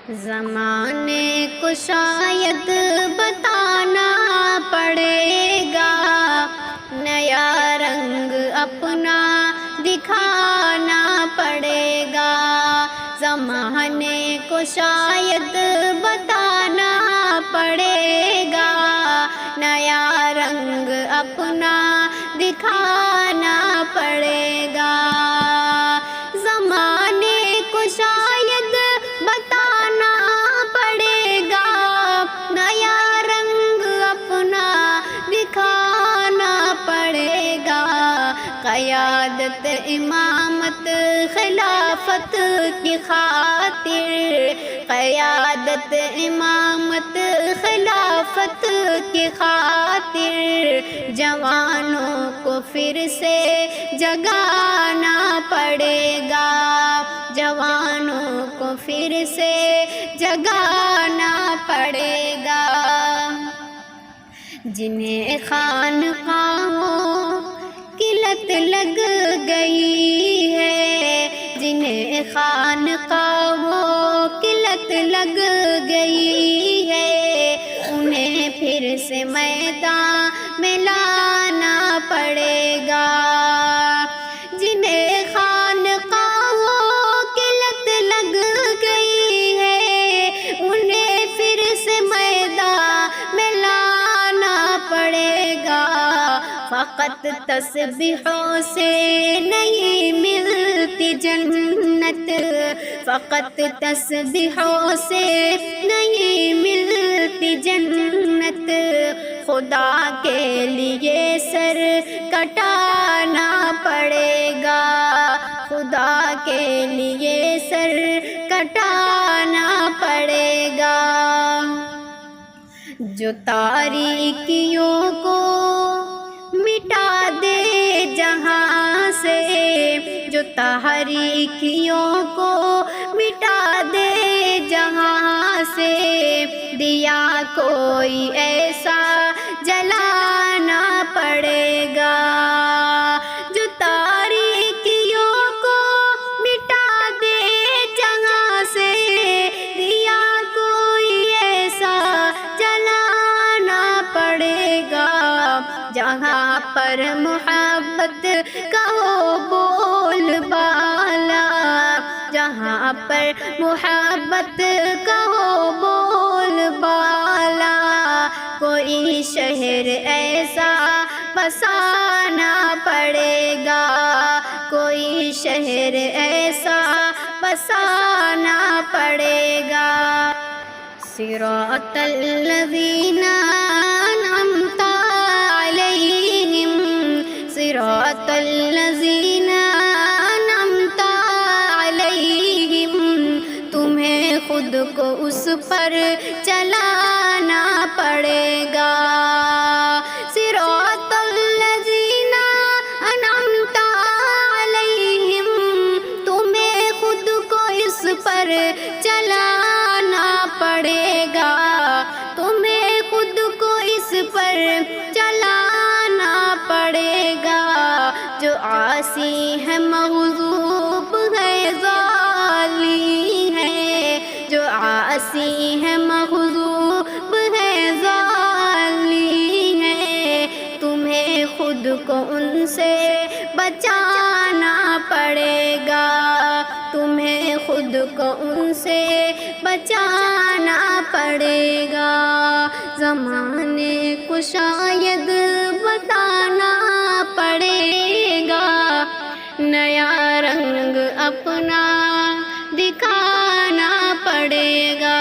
زمانے کو شاید بتانا پڑے گا، نیا رنگ اپنا دکھانا پڑے گا۔ زمانے کو شاید بتانا پڑے گا، نیا رنگ اپنا دکھانا پڑے گا۔ زمانے کو شاید بتانا پڑے گا، نیا رنگ اپنا دکھانا پڑے گا۔ قیادت امامت خلافت کی خاطر، قیادت امامت خلافت کی خاطر، جوانوں کو پھر سے جگانا پڑے گا، جوانوں کو پھر سے جگانا پڑے گا۔ جنہیں خانقاہوں کی لت لگ گئی ہے، جنہیں خانقاہوں کی لت لگ گئی ہے، انہیں پھر سے میدان میں لانا پڑے گا۔ جنہیں خانقاہوں کی لت لگ گئی ہے، انہیں پھر سے میدان میں لانا پڑے گا۔ فقط تسبیحوں سے نہیں ملتی جنت، فقط تسبیحوں سے نہیں ملتی جنت، خدا کے لیے سر کٹانا پڑے گا، خدا کے لیے سر کٹانا پڑے گا۔ جو تاریکیوں کو مٹا دے جہاں سے، جو تاریکیوں کو مٹا دے جہاں سے، دیا کوئی ایسا جلانا پڑے گا۔ جو تاریکیوں کو مٹا دے جہاں سے، دیا کوئی ایسا جلانا پڑے گا۔ جہاں پر محبت کا ہو بول بالا، جہاں پر محبت کا ہو بول بالا، کوئی شہر ایسا بسانا پڑے گا، کوئی شہر ایسا بسانا پڑے گا۔ صراط الذین انعمت علیہم، صراط الذین انعمت علیہم، تمہیں خود کو اس پر چلانا پڑے گا۔ صراط الذین انعمت علیہم، تمہیں خود کو اس پر چلانا پڑے گا، تمہیں خود کو اس پر چلانا پڑے گا۔ جو عاصی ہے مغضوب ہے ظالم ہے، جو عاصی ہے مغضوب ہے ظالم ہے، تمہیں خود کو ان سے بچانا پڑے گا، تمہیں خود کو ان سے بچانا پڑے گا۔ زمانے کو شاید بتانا پڑے گا، نیا رنگ اپنا دکھانا پڑے گا۔